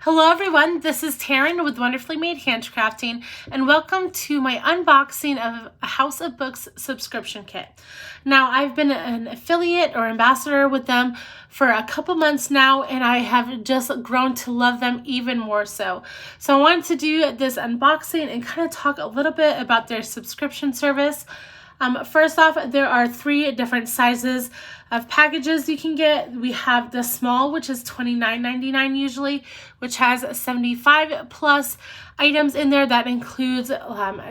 Hello everyone, this is Taryn with Wonderfully Made Handcrafting, and welcome to my unboxing of a House of Books subscription kit. Now, I've been an affiliate or ambassador with them for a couple months now, and I have just grown to love them even more so. So I wanted to do this unboxing and kind of talk a little bit about their subscription service. First off, there are 3 different sizes of packages you can get. We have the small, which is $29.99 usually, which has 75 plus items in there. That includes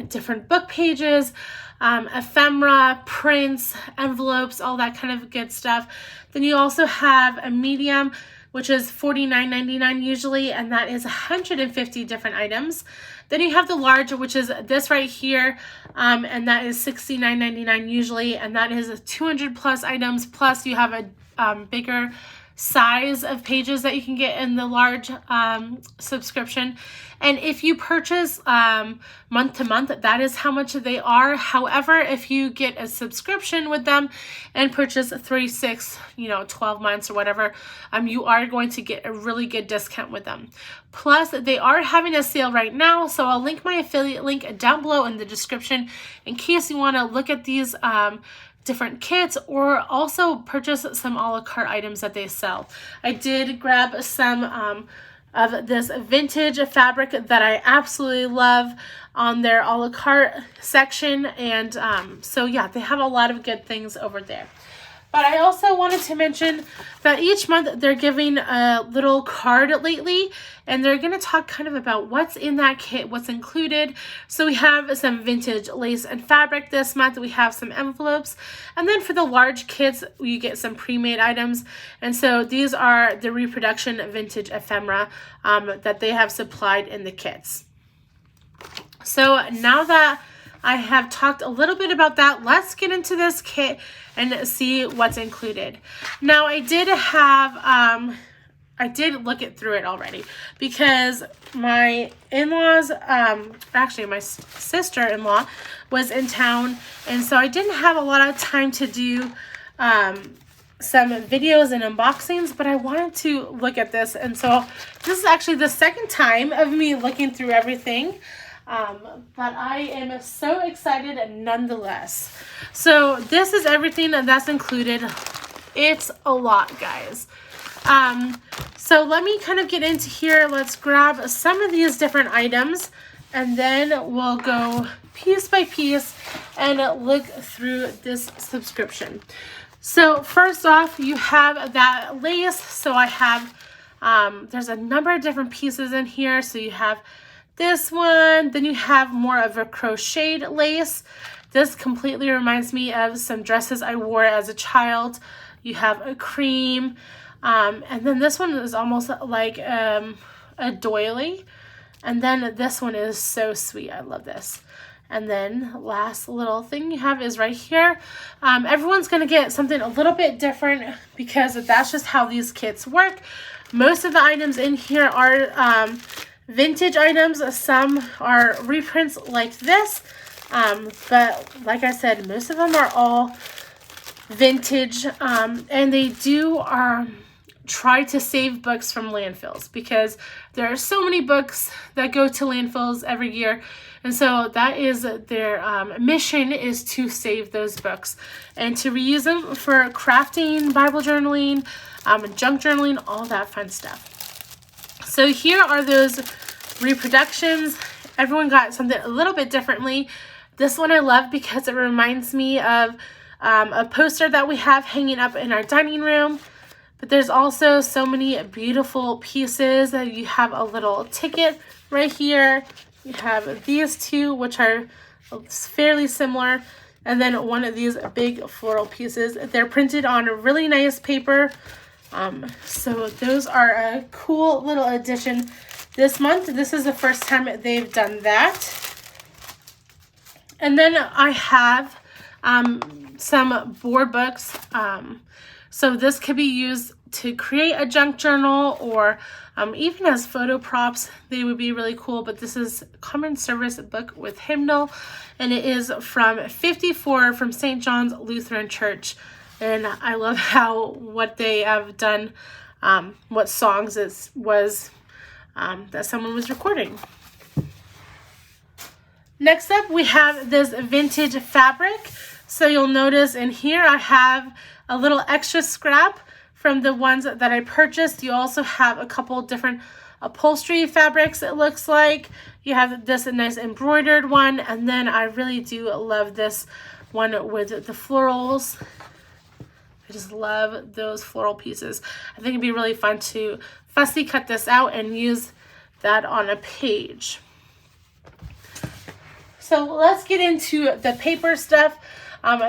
different book pages, ephemera, prints, envelopes, all that kind of good stuff. Then you also have a medium, which is $49.99 usually, and that is 150 different items. Then you have the large, which is this right here, and that is $69.99 usually, and that is 200 plus items, plus you have a bigger size of pages that you can get in the large subscription. And if you purchase month to month, that is how much they are. However, if you get a subscription with them and purchase 3, 6, 12 months or whatever, you are going to get a really good discount with them. Plus, they are having a sale right now, so I'll link my affiliate link down below in the description in case you want to look at these different kits or also purchase some a la carte items that they sell. I did grab some of this vintage fabric that I absolutely love on their a la carte section, and so yeah, they have a lot of good things over there. But I also wanted to mention that each month they're giving a little card lately, and they're going to talk kind of about what's in that kit, what's included. So we have some vintage lace and fabric this month. We have some envelopes. And then for the large kits, you get some pre-made items. And so these are the Reproduction vintage ephemera that they have supplied in the kits. So now that I have talked a little bit about that, let's get into this kit and see what's included. Now, I did look through it already because my in-laws, actually my sister-in-law was in town, and so I didn't have a lot of time to do some videos and unboxings, but I wanted to look at this, and so this is actually the second time of me looking through everything. But I am so excited nonetheless. So this is everything that's included. It's a lot, guys. So let me kind of get into here. Let's grab some of these different items, and then we'll go piece by piece and look through this subscription. So first off, you have that lace. So I have, there's a number of different pieces in here. So you have this one, then you have more of a crocheted lace. This completely reminds me of some dresses I wore as a child. You have a cream, and then this one is almost like a doily, and then this one is so sweet. I love this. And then last little thing you have is right here. Everyone's going to get something a little bit different because that's just how these kits work. Most of the items in here are vintage items. Some are reprints like this, but like I said, most of them are all vintage, and they do try to save books from landfills because there are so many books that go to landfills every year, and so that is their mission, is to save those books and to reuse them for crafting, Bible journaling, junk journaling, all that fun stuff. So here are those Reproductions. Everyone got something a little bit differently. This one I love because it reminds me of a poster that we have hanging up in our dining room. But there's also so many beautiful pieces. You have a little ticket right here. You have these two, which are fairly similar. And then one of these big floral pieces. They're printed on a really nice paper. So those are a cool little addition this month. This is the first time they've done that. And then I have some board books. So this could be used to create a junk journal, or even as photo props. They would be really cool. But this is Common Service Book with Hymnal, and it is from 54 from St. John's Lutheran Church. And I love what they have done, what songs it was that someone was recording. Next up, we have this vintage fabric. So you'll notice in here I have a little extra scrap from the ones that I purchased. You also have a couple different upholstery fabrics, it looks like. You have this nice embroidered one, and then I really do love this one with the florals. I just love those floral pieces. I think it'd be really fun to fussy cut this out and use that on a page. So let's get into the paper stuff.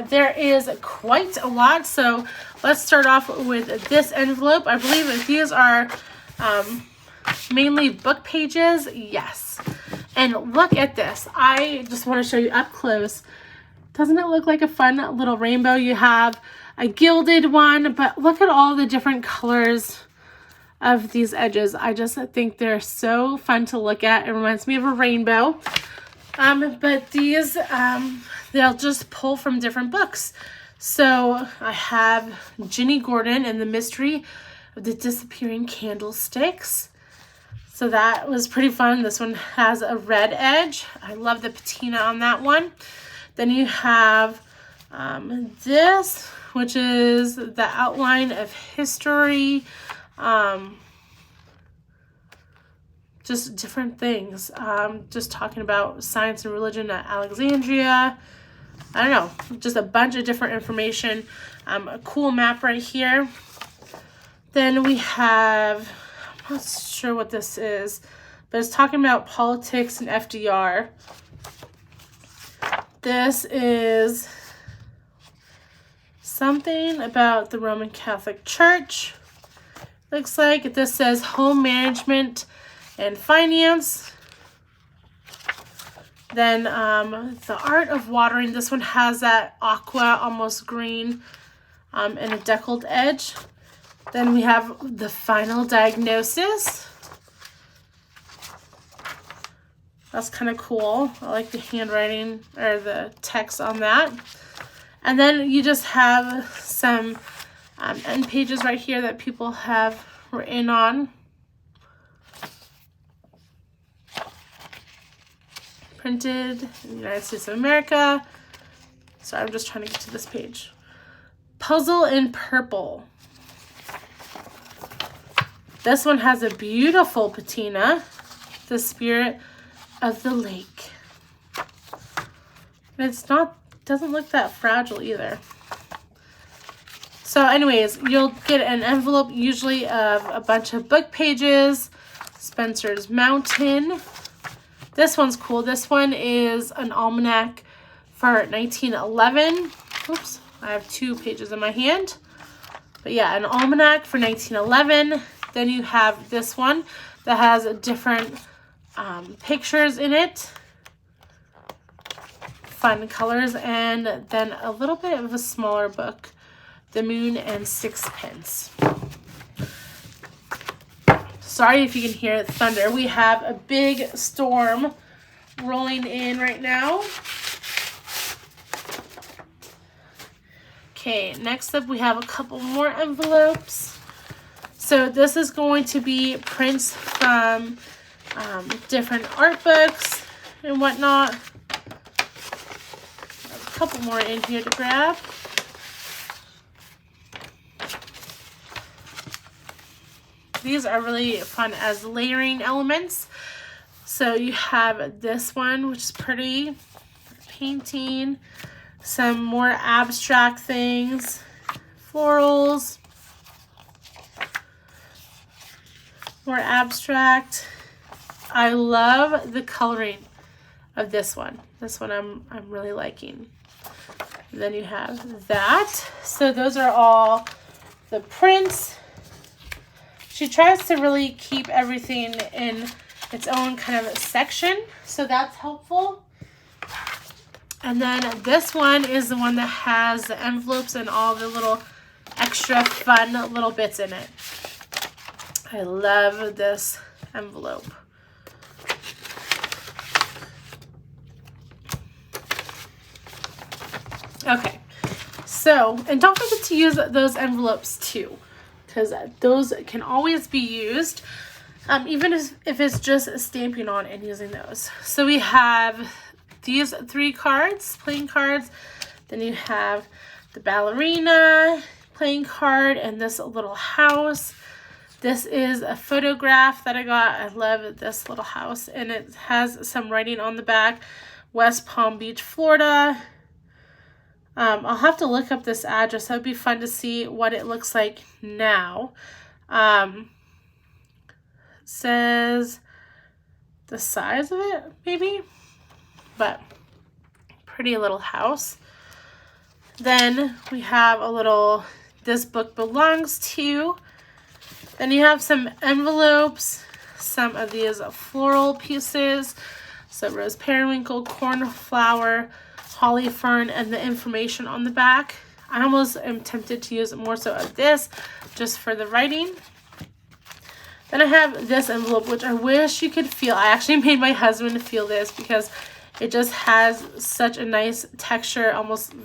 There is quite a lot. So let's start off with this envelope. I believe that these are mainly book pages. Yes. And look at this. I just want to show you up close. Doesn't it look like a fun little rainbow? You have a gilded one, but look at all the different colors of these edges. I just think they're so fun to look at. It reminds me of a rainbow. But these, they'll just pull from different books. So I have Ginny Gordon and the Mystery of the Disappearing Candlesticks. So that was pretty fun. This one has a red edge. I love the patina on that one. Then you have this, which is the outline of history. Just different things. Just talking about science and religion at Alexandria. I don't know, just a bunch of different information. A cool map right here. Then we have, I'm not sure what this is, but it's talking about politics and FDR. This is something about the Roman Catholic Church. Looks like this says home management and finance. Then the art of watering. This one has that aqua, almost green, and a deckled edge. Then we have the final diagnosis. That's kind of cool. I like the handwriting or the text on that. And then you just have some end pages right here that people have written on. Printed in the United States of America. So I'm just trying to get to this page. Puzzle in Purple. This one has a beautiful patina. The Spirit of the Lake. And it's not, doesn't look that fragile either. So anyways, you'll get an envelope usually of a bunch of book pages. Spencer's Mountain. This one's cool. This one is an almanac for 1911. Oops, I have 2 pages in my hand. But yeah, an almanac for 1911. Then you have this one that has different pictures in it. Fun colors. And then a little bit of a smaller book. The Moon and Sixpence. Sorry if you can hear thunder. We have a big storm rolling in right now. Okay, next up we have a couple more envelopes. So this is going to be prints from different art books and whatnot. A couple more in here to grab. These are really fun as layering elements. So you have this one, which is pretty. Painting. Some more abstract things. Florals. More abstract. I love the coloring of this one. This one I'm really liking. And then you have that. So those are all the prints. She tries to really keep everything in its own kind of section, so that's helpful. And then this one is the one that has the envelopes and all the little extra fun little bits in it. I love this envelope. Okay, so, and don't forget to use those envelopes too, because those can always be used. even if it's just stamping on and using those. So we have these 3 cards, playing cards. Then you have the ballerina playing card and this little house. This is a photograph that I got. I love this little house, and it has some writing on the back. West Palm Beach, Florida. I'll have to look up this address. That would be fun to see what it looks like now. Says the size of it, maybe, but pretty little house. Then we have a little, this book belongs to. Then you have some envelopes, some of these floral pieces. So rose periwinkle, cornflower, holly fern, and the information on the back. I almost am tempted to use more so of this just for the writing. Then I have this envelope, which I wish you could feel. I actually made my husband feel this because it just has such a nice texture, almost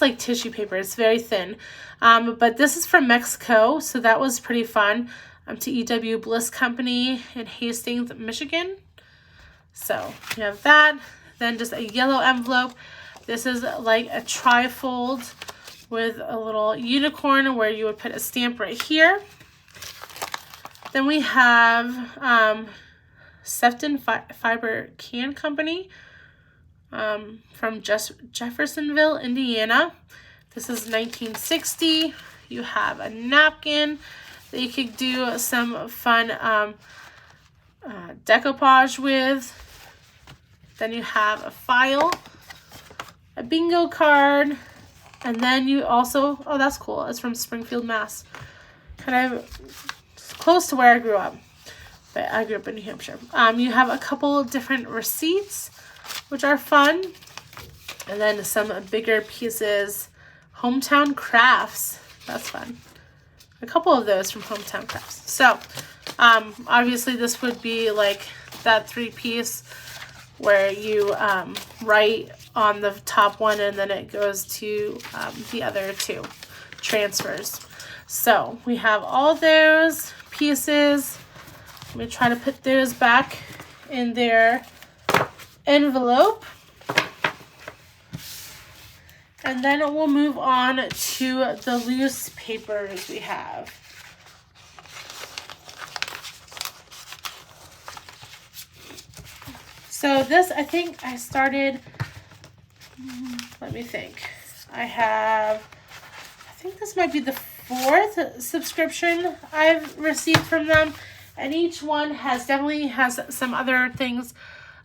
like tissue paper. It's very thin. But this is from Mexico, so that was pretty fun. To E.W. Bliss Company in Hastings, Michigan. So you have that. Then just a yellow envelope. This is like a trifold with a little unicorn where you would put a stamp right here. Then we have Sefton Fiber Can Company from Jeffersonville, Indiana. This is 1960. You have a napkin that you could do some fun decoupage with. Then you have a file, a bingo card, and then you also, oh, that's cool. It's from Springfield, Mass. Kind of close to where I grew up, but I grew up in New Hampshire. You have a couple different receipts, which are fun, and then some bigger pieces. Hometown Crafts, that's fun. A couple of those from Hometown Crafts. So, obviously this would be like that 3-piece where you write on the top one and then it goes to the other 2 transfers. So we have all those pieces. Let me try to put those back in their envelope. And then we'll move on to the loose papers we have. So this, I think I started, let me think. I think this might be the 4th subscription I've received from them. And each one definitely has some other things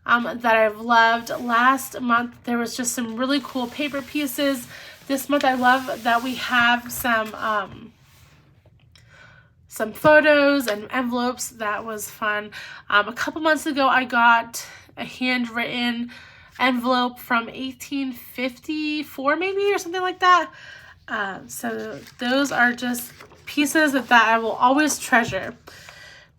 that I've loved. Last month, there was just some really cool paper pieces. This month, I love that we have some photos and envelopes. That was fun. A couple months ago, I got a handwritten envelope from 1854 maybe, or something like that. So those are just pieces that I will always treasure.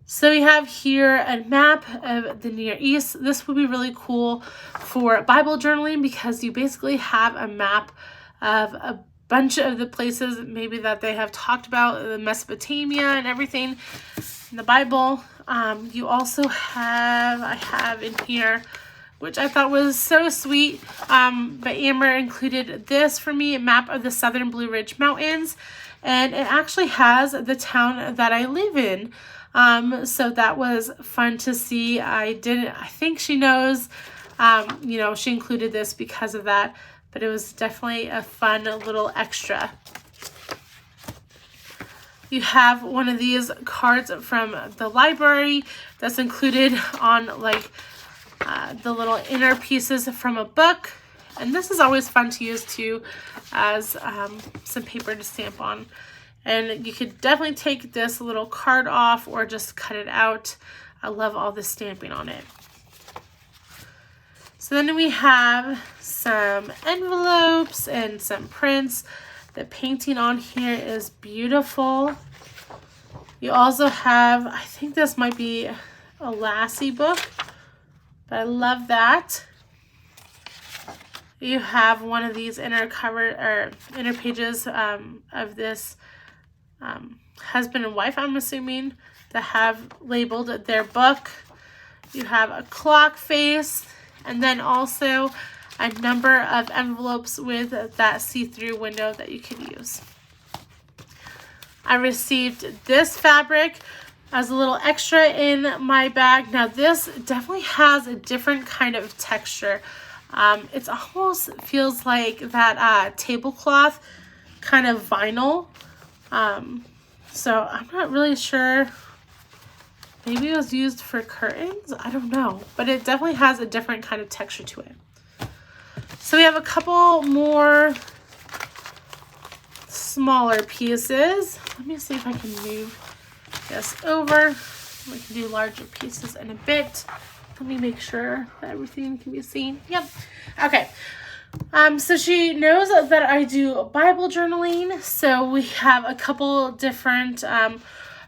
So we have here a map of the Near East. This would be really cool for Bible journaling because you basically have a map of a bunch of the places maybe that they have talked about, the Mesopotamia and everything in the Bible. You also have, I have in here, which I thought was so sweet, but Amber included this for me, a map of the Southern Blue Ridge Mountains, and it actually has the town that I live in. So that was fun to see. I think she knows, she included this because of that, but it was definitely a fun little extra. You have one of these cards from the library that's included on the little inner pieces from a book. And this is always fun to use too as some paper to stamp on. And you could definitely take this little card off or just cut it out. I love all the stamping on it. So then we have some envelopes and some prints. The painting on here is beautiful. You also have, I think this might be a Lassie book, but I love that. You have one of these inner pages of this husband and wife, I'm assuming, that have labeled their book. You have a clock face, and then also a number of envelopes with that see-through window that you can use. I received this fabric as a little extra in my bag. Now this definitely has a different kind of texture. It almost feels like that tablecloth kind of vinyl. So I'm not really sure. Maybe it was used for curtains. I don't know. But it definitely has a different kind of texture to it. So we have a couple more smaller pieces. Let me see if I can move this over. We can do larger pieces in a bit. Let me make sure that everything can be seen. Yep. Okay. So she knows that I do Bible journaling. So we have a couple different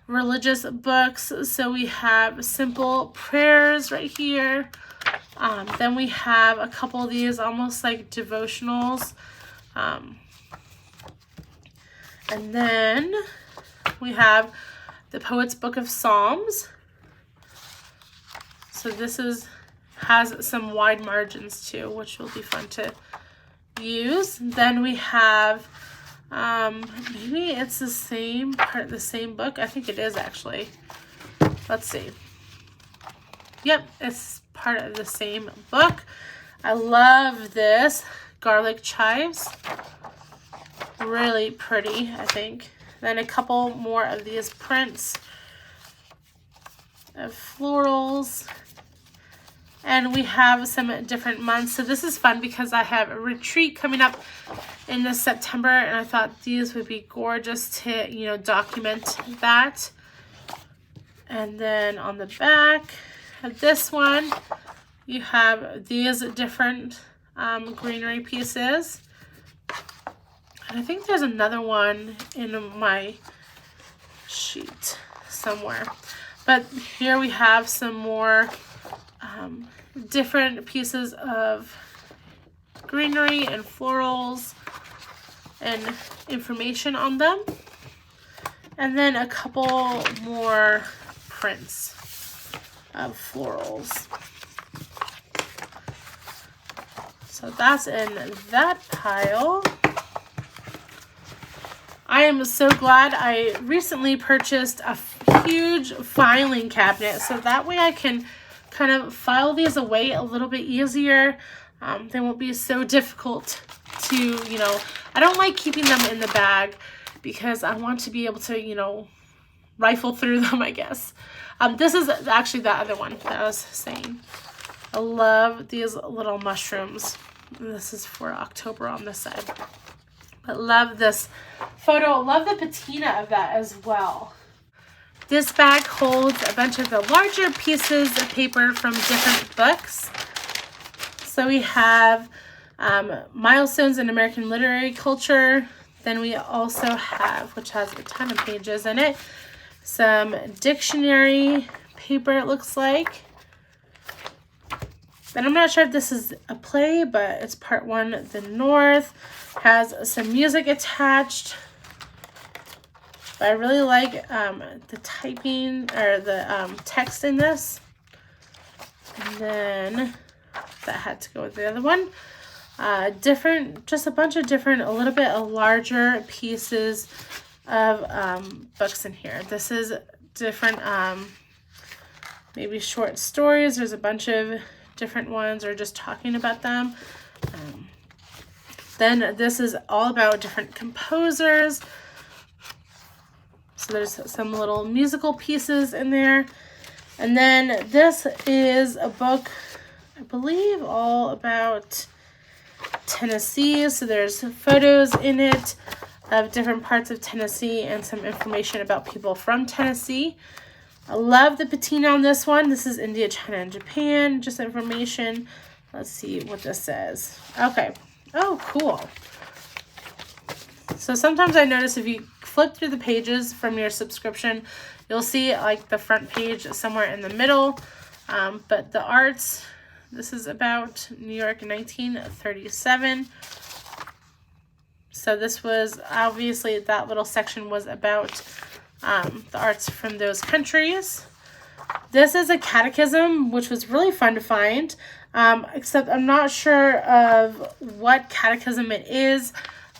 religious books. So we have simple prayers right here. Then we have a couple of these almost like devotionals. And then we have the Poet's Book of Psalms. So this has some wide margins too, which will be fun to use. Then we have, maybe it's the same part of the same book. I think it is actually. Let's see. Yep, it's part of the same book. I love this. Garlic chives. Really pretty, I think. Then a couple more of these prints of florals. And we have some different months. So this is fun because I have a retreat coming up in this September, and I thought these would be gorgeous to, you know, document that. And then on the back of this one, you have these different greenery pieces. And I think there's another one in my sheet somewhere. But here we have some more different pieces of greenery and florals and information on them. And then a couple more prints of florals. So that's in that pile. I am so glad I recently purchased a huge filing cabinet, so that way I can kind of file these away a little bit easier. They won't be so difficult to, you know, I don't like keeping them in the bag because I want to be able to, you know, rifle through them, I guess. This is actually the other one that I was saying. I love these little mushrooms. This is for October on this side. But love this photo. Love the patina of that as well. This bag holds a bunch of the larger pieces of paper from different books. So we have Milestones in American Literary Culture. Then we also have, which has a ton of pages in it, some dictionary paper, it looks like. And I'm not sure if this is a play, but it's part 1, The North. Has some music attached. But I really like the typing or the text in this. And then that had to go with the other one. Just a bunch of different, a little bit larger pieces of books in here. This is different, maybe short stories. There's a bunch of different ones or just talking about them. Then this is all about different composers. So there's some little musical pieces in there. And then this is a book, I believe, all about Tennessee. So there's photos in it of different parts of Tennessee and some information about people from Tennessee. I love the patina on this one. This is India, China, and Japan. Just information. Let's see what this says. Okay. Oh, cool. So sometimes I notice if you flip through the pages from your subscription, you'll see like the front page somewhere in the middle. But the arts, this is about New York 1937. So this was, obviously that little section was about the arts from those countries. This is a catechism, which was really fun to find, except I'm not sure of what catechism it is.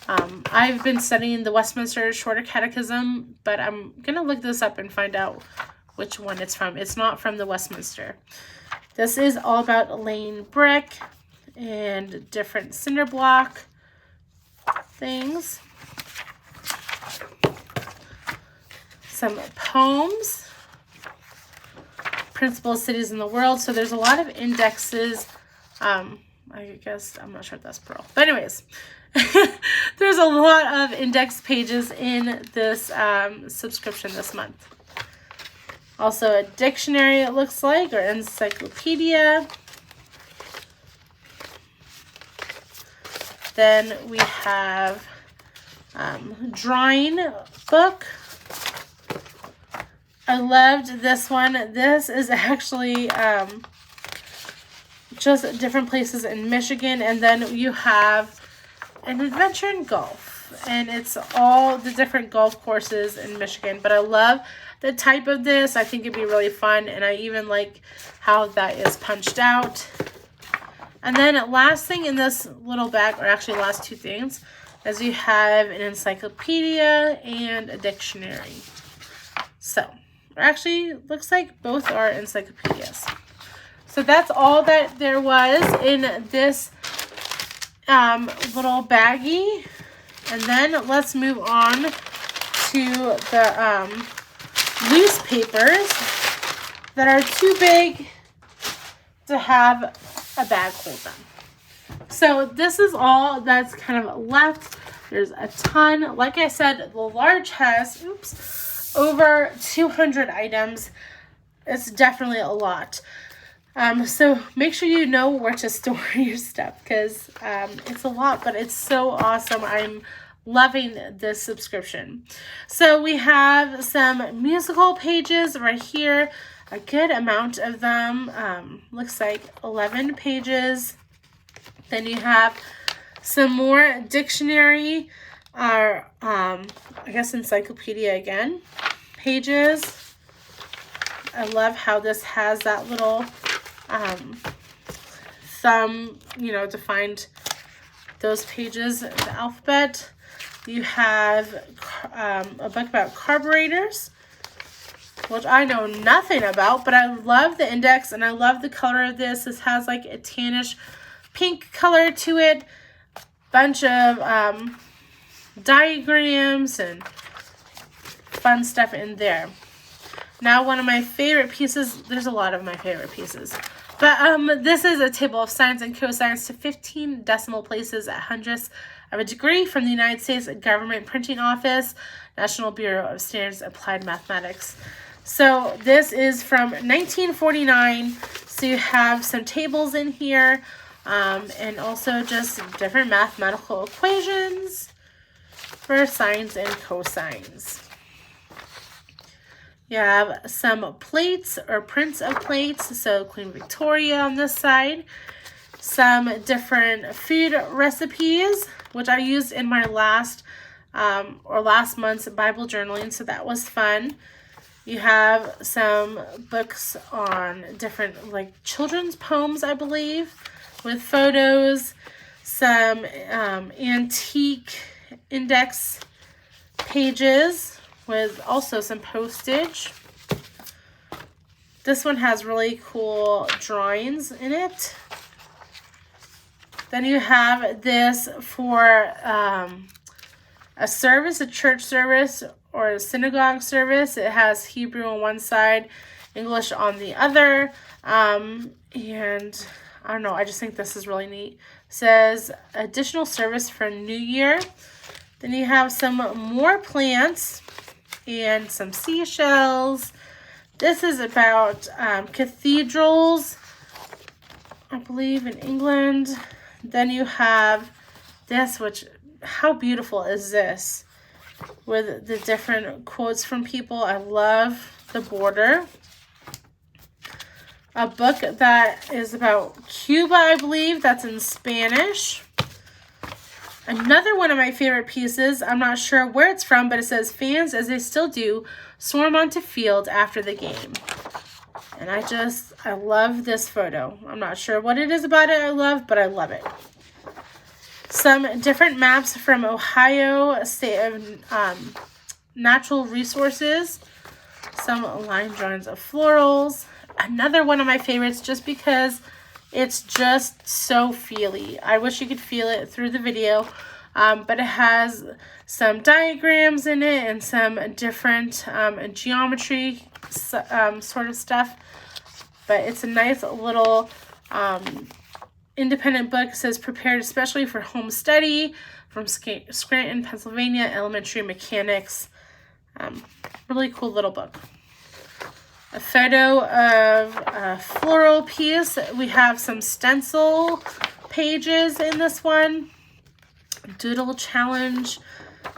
I've been studying the Westminster Shorter Catechism, but I'm going to look this up and find out which one it's from. It's not from the Westminster. This is all about laying brick and different cinder block things. Some poems. Principal cities in the world. So there's a lot of indexes. I guess, I'm not sure if that's plural. But anyways, there's a lot of index pages in this subscription this month. Also a dictionary, it looks like, or encyclopedia. Then we have drawing book. I loved this one. This is actually just different places in Michigan. And then you have an adventure in golf. And it's all the different golf courses in Michigan. But I love the type of this. I think it'd be really fun. And I even like how that is punched out. And then last thing in this little bag, or actually last two things, is you have an encyclopedia and a dictionary. So, actually, looks like both are encyclopedias. So that's all that there was in this little baggie. And then let's move on to the newspapers that are too big to have a bag hold them. So this is all that's kind of left. There's a ton. Like I said, the large has, over 200 items. It's definitely a lot. So make sure you know where to store your stuff, because it's a lot, but it's so awesome. I'm loving this subscription. So we have some musical pages right here, a good amount of them. Looks like 11 pages. Then you have some more dictionary, or I guess encyclopedia again, pages. I love how this has that little thumb, to find those pages, the alphabet. You have a book about carburetors, which I know nothing about, but I love the index and I love the color of this. This has like a tannish pink color to it, bunch of diagrams and fun stuff in there. Now, one of my favorite pieces, there's a lot of my favorite pieces, but this is a table of sines and cosines to 15 decimal places at hundredths of a degree from the United States Government Printing Office, National Bureau of Standards Applied Mathematics. So this is from 1949. So you have some tables in here, and also just different mathematical equations for sines and cosines. You have some plates or prints of plates, so Queen Victoria on this side. Some different food recipes, which I used in my last month's Bible journaling, so that was fun. You have some books on different, like, children's poems, I believe, with photos. Some antique index pages with also some postage. This one has really cool drawings in it. Then you have this for a service, a church service, or a synagogue service. It has Hebrew on one side, English on the other. And I don't know, I just think this is really neat. It says additional service for New Year. Then you have some more plants and some seashells. This is about cathedrals, I believe, in England. Then you have this, which, how beautiful is this? With the different quotes from people. I love the border. A book that is about Cuba, I believe, that's in Spanish. Another one of my favorite pieces, I'm not sure where it's from, but it says, "Fans, as they still do, swarm onto field after the game." And I love this photo. I'm not sure what it is about it I love, but I love it. Some different maps from Ohio State of Natural Resources. Some line drawings of florals. Another one of my favorites just because it's just so feely. I wish you could feel it through the video, but it has some diagrams in it and some different geometry sort of stuff. But it's a nice little independent book. It says, "Prepared especially for home study from Scranton, Pennsylvania, Elementary Mechanics." Really cool little book. A photo of a floral piece. We have some stencil pages in this one. Doodle challenge.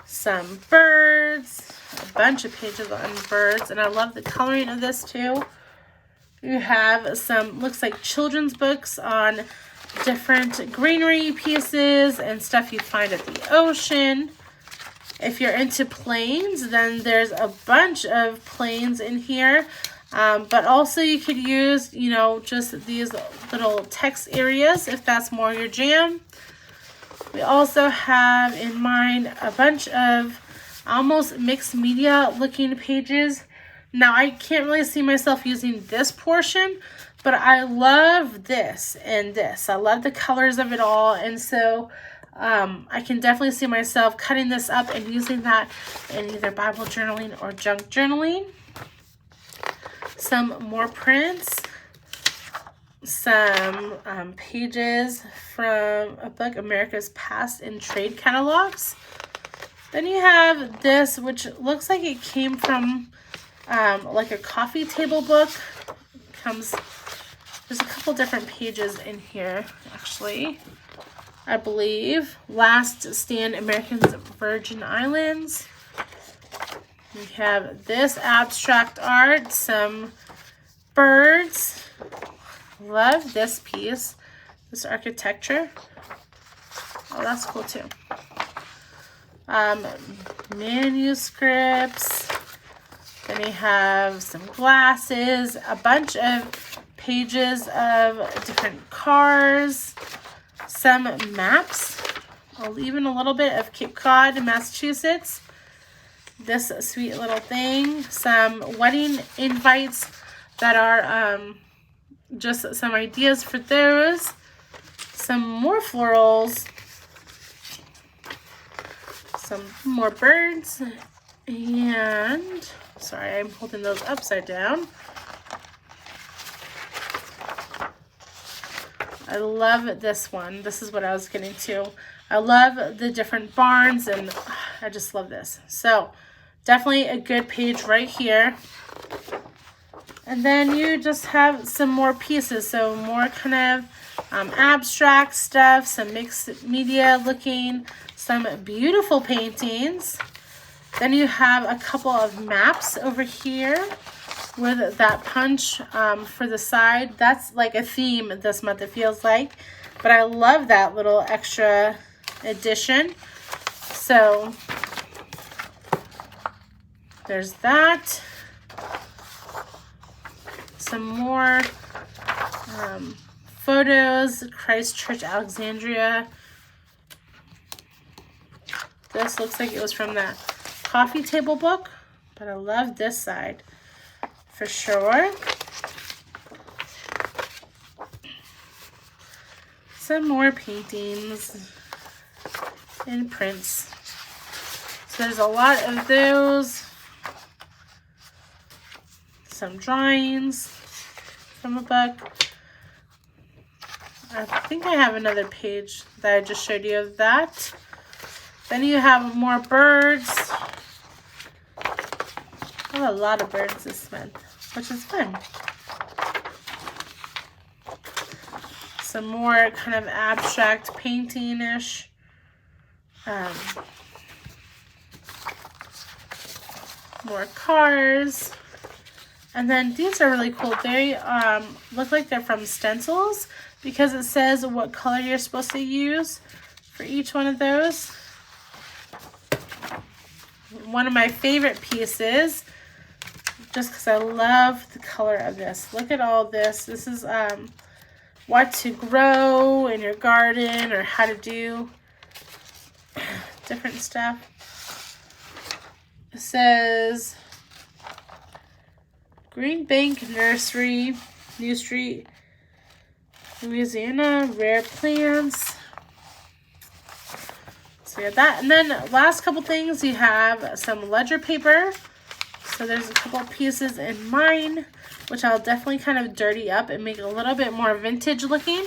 Some birds. A bunch of pages on birds. And I love the coloring of this too. You have some, looks like children's books on different greenery pieces and stuff you find at the ocean. If you're into planes, then there's a bunch of planes in here. But also you could use, you know, just these little text areas if that's more your jam. We also have in mind a bunch of almost mixed media looking pages. Now I can't really see myself using this portion, but I love this and this. I love the colors of it all, and so I can definitely see myself cutting this up and using that in either Bible journaling or junk journaling. Some more prints, some pages from a book, America's Past in Trade Catalogs. Then you have this, which looks like it came from like a coffee table book. There's a couple different pages in here, actually, I believe. Last Stand, Americans Virgin Islands. We have this abstract art, some birds. Love this piece, this architecture. Oh, that's cool too. Manuscripts. Then we have some glasses, a bunch of pages of different cars, some maps, even a little bit of Cape Cod, Massachusetts. This sweet little thing, some wedding invites that are just some ideas for those, some more florals, some more birds, and sorry, I'm holding those upside down. I love this one. This is what I was getting to. I love the different barns, and I just love this. So definitely a good page right here. And then you just have some more pieces. So more kind of abstract stuff, some mixed media looking, some beautiful paintings. Then you have a couple of maps over here with that punch for the side. That's like a theme this month, it feels like. But I love that little extra addition. So there's that. Some more photos. Christchurch, Alexandria. This looks like it was from that coffee table book, but I love this side for sure. Some more paintings and prints. So there's a lot of those. Some drawings from a book. I think I have another page that I just showed you of that. Then you have more birds. I have a lot of birds this month, which is fun. Some more kind of abstract painting-ish. More cars. And then these are really cool. They look like they're from stencils because it says what color you're supposed to use for each one of those. One of my favorite pieces, just because I love the color of this. Look at all this. This is what to grow in your garden, or how to do different stuff. It says Green Bank Nursery, New Street, Louisiana, rare plants. So we have that. And then last couple things, you have some ledger paper. So there's a couple pieces in mine, which I'll definitely kind of dirty up and make it a little bit more vintage looking.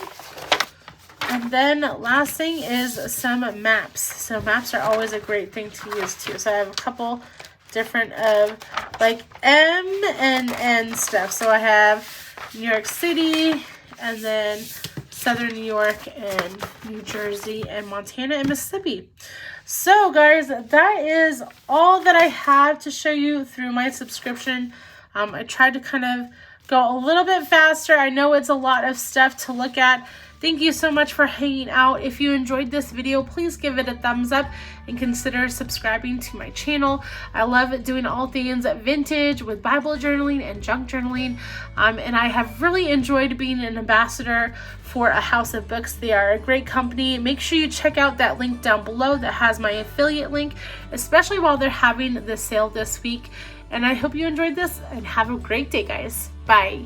And then last thing is some maps. So maps are always a great thing to use too. So I have a couple different of like M and N stuff. So I have New York City, and then Southern New York and New Jersey and Montana and Mississippi. So guys, that is all that I have to show you through my subscription. I tried to kind of go a little bit faster. I know it's a lot of stuff to look at. Thank you so much for hanging out. If you enjoyed this video, please give it a thumbs up and consider subscribing to my channel. I love doing all things vintage with Bible journaling and junk journaling. And I have really enjoyed being an ambassador for A House of Books. They are a great company. Make sure you check out that link down below that has my affiliate link, especially while they're having the sale this week. And I hope you enjoyed this, and have a great day, guys. Bye.